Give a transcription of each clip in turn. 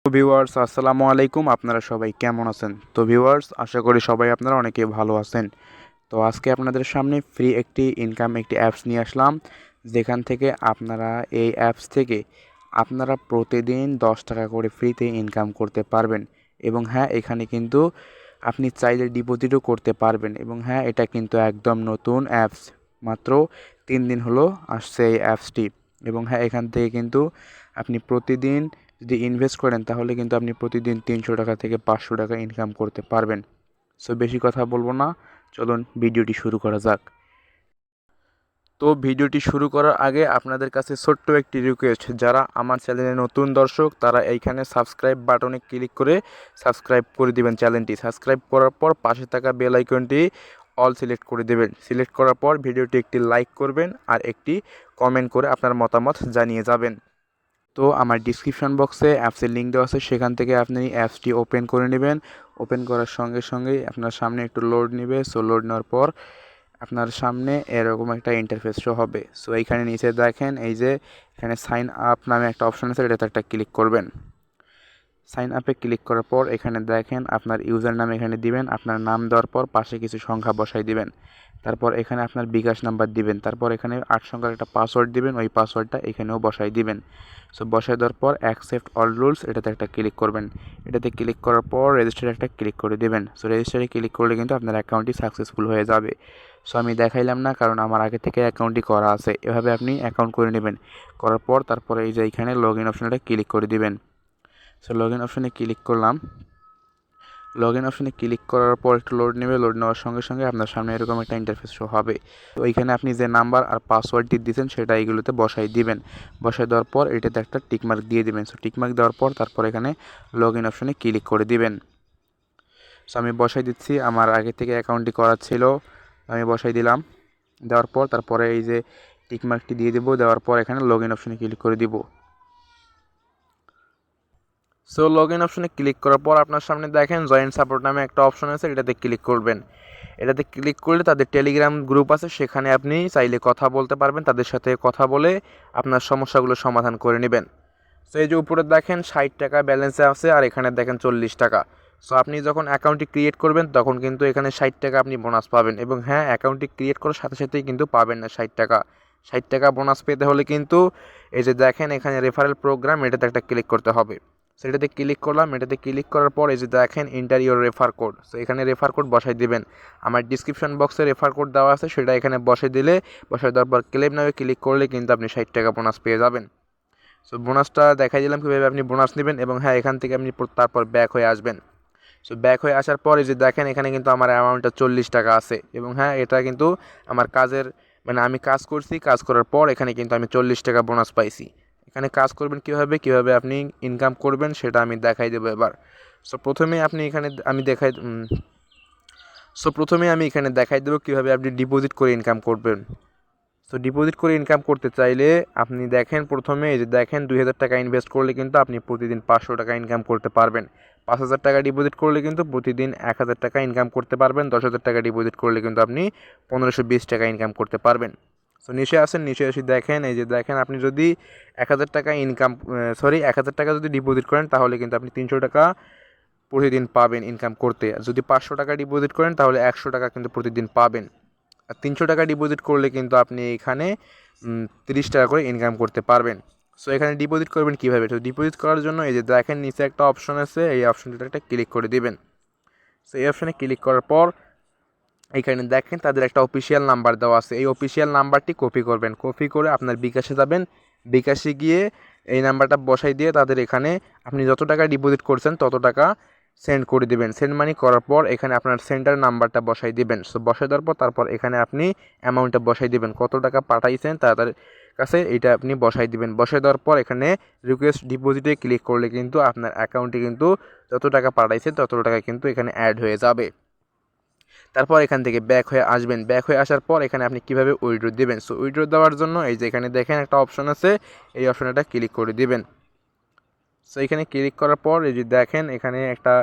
তো ভিউয়ার্স আসসালামু আলাইকুম, আপনারা সবাই কেমন আছেন? তো ভিউয়ার্স আশা করি সবাই আপনারা অনেকে ভালো আছেন। তো আজকে আপনাদের সামনে ফ্রি একটি একটি অ্যাপস নিয়ে আসলাম, যেখান থেকে আপনারা এই অ্যাপস থেকে আপনারা প্রতিদিন 10 টাকা করে ফ্রিতে ইনকাম করতে পারবেন। এবং হ্যাঁ, এখানে কিন্তু আপনি চাইলে ডিপোজিটও করতে পারবেন। এবং হ্যাঁ, এটা কিন্তু একদম নতুন অ্যাপস, মাত্র 3 দিন হলো আসছে এই অ্যাপসটি। এবং হ্যাঁ, এখান থেকে কিন্তু আপনি প্রতিদিন যদি ইনভেস্ট করেন তাহলে কিন্তু আপনি প্রতিদিন 300 টাকা থেকে 500 টাকা ইনকাম করতে পারবেন। সো বেশি কথা বলবো না, চলুন ভিডিওটি শুরু করা যাক। তো ভিডিওটি শুরু করার আগে আপনাদের কাছে ছোট্ট একটি রিকোয়েস্ট, যারা আমার চ্যানেলে নতুন দর্শক তারা এইখানে সাবস্ক্রাইব বাটনে ক্লিক করে সাবস্ক্রাইব করে দিবেন। চ্যানেলটি সাবস্ক্রাইব করার পর পাশে থাকা বেল আইকনটি অল সিলেক্ট করে দেবেন। সিলেক্ট করার পর ভিডিওটি একটি লাইক করবেন আর একটি কমেন্ট করে আপনার মতামত জানিয়ে যাবেন। তো আমার ডিসক্রিপশন বক্সে অ্যাপসের লিঙ্ক দেওয়া আছে, সেখান থেকে আপনি অ্যাপসটি ওপেন করে নেবেন। ওপেন করার সঙ্গে সঙ্গেই আপনার সামনে একটু লোড নেবে। সো লোড নেওয়ার পর আপনার সামনে এরকম একটা ইন্টারফেস শো হবে। সো এইখানে নিচে দেখেন, এই যে এখানে সাইন আপ নামে একটা অপশন আছে, এটাতে একটা ক্লিক করবেন। সাইন আপে ক্লিক করার পর এখানে দেখেন আপনার ইউজার নাম এখানে দিবেন। আপনার নাম দেওয়ার পর পাশে কিছু সংখ্যা বসাই দিবেন। তারপর এখানে আপনার বিকাশ নাম্বার দিবেন। তারপর এখানে 8 সংখ্যার একটা পাসওয়ার্ড দিবেন, ওই পাসওয়ার্ডটা এখানেও বসাই দিবেন। সো বসাই দেওয়ার পর অ্যাকসেপ্ট অল রুলস এটাতে একটা ক্লিক করবেন। এটাতে ক্লিক করার পর রেজিস্টারে একটা ক্লিক করে দেবেন। সো রেজিস্টারে ক্লিক করলে কিন্তু আপনার অ্যাকাউন্টটি সাকসেসফুল হয়ে যাবে। সো আমি দেখাইলাম না, কারণ আমার আগে থেকে অ্যাকাউন্টটি করা আছে। এভাবে আপনি অ্যাকাউন্ট করে নেবেন। করার পর তারপরে এই যে এখানে লগ ইন অপশনটা ক্লিক করে দিবেন। সো লগ ইন অপশনে ক্লিক করলাম। লগ ইন অপশনে ক্লিক করার পর একটু লোড নেবে। লোড নেওয়ার সঙ্গে সঙ্গে আপনার সামনে এরকম একটা ইন্টারফেস শো হবে। তো ওইখানে আপনি যে নাম্বার আর পাসওয়ার্ডটি দিয়েছেন সেটা এইগুলোতে বসাই দিবেন। বসাই দেওয়ার পর এটাতে একটা টিকমার্ক দিয়ে দিবেন। সো টিকমার্ক দেওয়ার পর তারপর এখানে লগ ইন অপশনে ক্লিক করে দিবেন। সো আমি বসাই দিচ্ছি, আমার আগে থেকে অ্যাকাউন্টটি করা ছিল, আমি বসাই দিলাম। দেওয়ার পর তারপরে এই যে টিকমার্কটি দিয়ে দেবো। দেওয়ার পর এখানে লগ ইন অপশনে ক্লিক করে দিব। সো লগ ইন অপশনে ক্লিক করার পর আপনার সামনে দেখেন জয়েন সাপোর্ট নামে একটা অপশন আছে, এটাতে ক্লিক করবেন। এটাতে ক্লিক করলে তাদের টেলিগ্রাম গ্রুপ আছে, সেখানে আপনি চাইলে কথা বলতে পারবেন। তাদের সাথে কথা বলে আপনার সমস্যাগুলো সমাধান করে নেবেন। সো এই যে উপরে দেখেন 60 টাকা ব্যালেন্সে আছে, আর এখানে দেখেন 40 টাকা। সো আপনি যখন অ্যাকাউন্টটি ক্রিয়েট করবেন তখন কিন্তু এখানে 60 টাকা আপনি বোনাস পাবেন। এবং হ্যাঁ, অ্যাকাউন্টটি ক্রিয়েট করার সাথে সাথেই কিন্তু পাবেন না 60 টাকা। 60 টাকা বোনাস পেতে হলে কিন্তু এই যে দেখেন এখানে রেফারেল প্রোগ্রাম, এটাতে একটা ক্লিক করতে হবে। সেটাতে ক্লিক করলাম। এটাতে ক্লিক করার পর এই যে দেখেন enter your refer code. So এখানে রেফার কোড বসাই দিবেন। আমার ডিসক্রিপশন বক্সে রেফার কোড দেওয়া আছে, সেটা এখানে বসাই দিলে, বসাই দেওয়ার পর ক্লেম নামে ক্লিক করলে কিন্তু আপনি 60 টাকা বোনাস পেয়ে যাবেন। সো বোনাসটা দেখাই দিলাম কীভাবে আপনি বোনাস নেবেন। এবং হ্যাঁ, এখান থেকে আপনি তারপর ব্যাক হয়ে আসবেন। সো ব্যাক হয়ে আসার পর এই যে দেখেন এখানে কিন্তু আমার অ্যামাউন্টটা 40 টাকা আছে। এবং হ্যাঁ, এটা কিন্তু আমার কাজের, মানে আমি কাজ করছি, কাজ করার পর এখানে কিন্তু আমি 40 টাকা বোনাস পাইছি। এখানে কাজ করবেন কীভাবে আপনি ইনকাম করবেন সেটা আমি দেখাই দেবো এবার। সো প্রথমে আপনি এখানে আমি এখানে দেখাই দেবো কীভাবে আপনি ডিপোজিট করে ইনকাম করবেন। সো ডিপোজিট করে ইনকাম করতে চাইলে আপনি দেখেন প্রথমে এই যে দেখেন 2000 টাকা ইনভেস্ট করলে কিন্তু আপনি প্রতিদিন 500 টাকা ইনকাম করতে পারবেন। 5000 টাকা ডিপোজিট করলে কিন্তু প্রতিদিন 1000 টাকা ইনকাম করতে পারবেন। 10,000 টাকা ডিপোজিট করলে কিন্তু আপনি 1520 টাকা ইনকাম করতে পারবেন। সো নিচে আসেন, নিচে এসে দেখেন এই যে দেখেন আপনি যদি 1000 টাকা 1000 টাকা যদি ডিপোজিট করেন তাহলে কিন্তু আপনি 300 টাকা প্রতিদিন পাবেন ইনকাম করতে। আর যদি 500 টাকা ডিপোজিট করেন তাহলে 100 টাকা কিন্তু প্রতিদিন পাবেন। আর 300 টাকা ডিপোজিট করলে কিন্তু আপনি এখানে 30 টাকা করে ইনকাম করতে পারবেন। সো এখানে ডিপোজিট করবেন কীভাবে? তো ডিপোজিট করার জন্য এই যে দেখেন নিচে একটা অপশন আছে, এই অপশনটাতে একটা ক্লিক করে দিবেন। সো এই অপশানে ক্লিক করার পর এইখানে দেখেন তাদের একটা অফিসিয়াল নাম্বার দেওয়া আছে। এই অফিসিয়াল নাম্বারটি কপি করবেন। কপি করে আপনার বিকাশে যাবেন। বিকাশে গিয়ে এই নাম্বারটা বসাই দিয়ে তাদের এখানে আপনি যত টাকা ডিপোজিট করছেন তত টাকা সেন্ড করে দিবেন। সেন্ড মানি করার পর এখানে আপনার সেন্টার নাম্বারটা বসাই দিবেন। সো বসাই দেওয়ার পর তারপর এখানে আপনি অ্যামাউন্টটা বসাই দিবেন, কত টাকা পাঠাইছেন তাদের কাছে এটা আপনি বসাই দিবেন। বসাই দেওয়ার পর এখানে রিকোয়েস্ট ডিপোজিটে ক্লিক করলে কিন্তু আপনার অ্যাকাউন্টে কিন্তু যত টাকা পাঠাইছেন তত টাকা কিন্তু এখানে অ্যাড হয়ে যাবে। তারপর এখান থেকে ব্যাক হয়ে আসবেন। ব্যাক হয়ে আসার পর এখানে আপনি কীভাবে উইথড্র দেবেন? সো উইথড্র দেওয়ার জন্য এই যে এখানে দেখেন একটা অপশন আছে, এই অপশনটা ক্লিক করে দিবেন। সো এখানে ক্লিক করার পর এই যে দেখেন এখানে একটা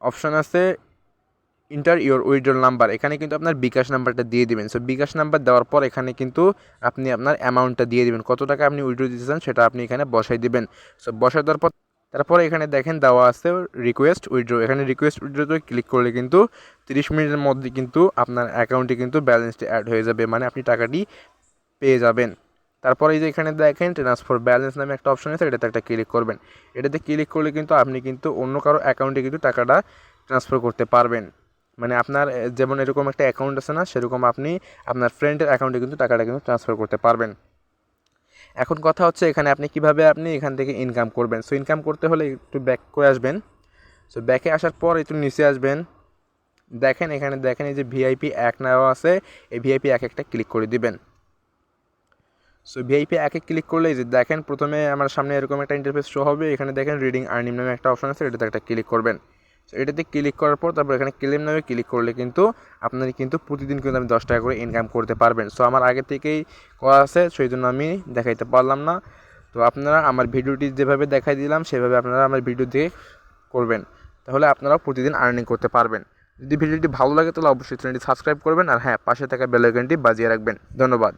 অপশন আছে ইন্টার ইউর উইথড্রল নাম্বার। এখানে কিন্তু আপনার বিকাশ নাম্বারটা দিয়ে দিবেন। সো বিকাশ নাম্বার দেওয়ার পর এখানে কিন্তু আপনি আপনার অ্যামাউন্টটা দিয়ে দিবেন, কত টাকা আপনি উইথড্র দিতে চান সেটা আপনি এখানে বসাই দিবেন। সো বসাই দেওয়ার পর তারপরে এখানে দেখেন দেওয়া আছে রিকোয়েস্ট উইথড্র, এখানে রিকোয়েস্ট উইথড্রোতে ক্লিক করলে কিন্তু 30 মিনিটের মধ্যে কিন্তু আপনার অ্যাকাউন্টে কিন্তু ব্যালেন্সটি অ্যাড হয়ে যাবে, মানে আপনি টাকাটি পেয়ে যাবেন। তারপরে এই যে এখানে দেখেন ট্রান্সফার ব্যালেন্স নামে একটা অপশন আছে, এটাতে একটা ক্লিক করবেন। এটাতে ক্লিক করলে কিন্তু আপনি কিন্তু অন্য কারো অ্যাকাউন্টে কিন্তু টাকাটা ট্রান্সফার করতে পারবেন, মানে আপনার যেমন এরকম একটা অ্যাকাউন্ট আছে না, সেরকম আপনি আপনার ফ্রেন্ডের অ্যাকাউন্টে কিন্তু টাকাটা কিন্তু ট্রান্সফার করতে পারবেন। এখন কথা হচ্ছে এখানে আপনি কিভাবে আপনি এখান থেকে ইনকাম করবেন। সো ইনকাম করতে হলে একটু ব্যাক করে আসবেন। সো ব্যাকে আসার পর একটু নিচে আসবেন, দেখেন এখানে দেখেন এই যে ভিআইপি এক নেওয়া আছে, এই ভিআইপি এক একটা ক্লিক করে দিবেন। সো ভিআইপি একে ক্লিক করলে যে দেখেন প্রথমে আমার সামনে এরকম একটা ইন্টারফেস শো হবে, এখানে দেখেন রিডিং আর্নিং নামে একটা অপশন আছে, এটাতে একটা ক্লিক করবেন। সো এটাতে ক্লিক করার পর তারপর এখানে ক্লেম নামে ক্লিক করলে কিন্তু আপনার কিন্তু প্রতিদিন কিন্তু আমি 10 টাকা করে ইনকাম করতে পারবেন। সো আমার আগে থেকেই করা আছে, সেই জন্য আমি দেখাইতে পারলাম না। তো আপনারা আমার ভিডিওটি যেভাবে দেখাই দিলাম সেভাবে আপনারা আমার ভিডিও দিয়ে করবেন, তাহলে আপনারা প্রতিদিন আর্নিং করতে পারবেন। যদি ভিডিওটি ভালো লাগে তাহলে অবশ্যই চ্যানেলটি সাবস্ক্রাইব করবেন, আর হ্যাঁ পাশে থাকা বেল আইকনটি বাজিয়ে রাখবেন। ধন্যবাদ।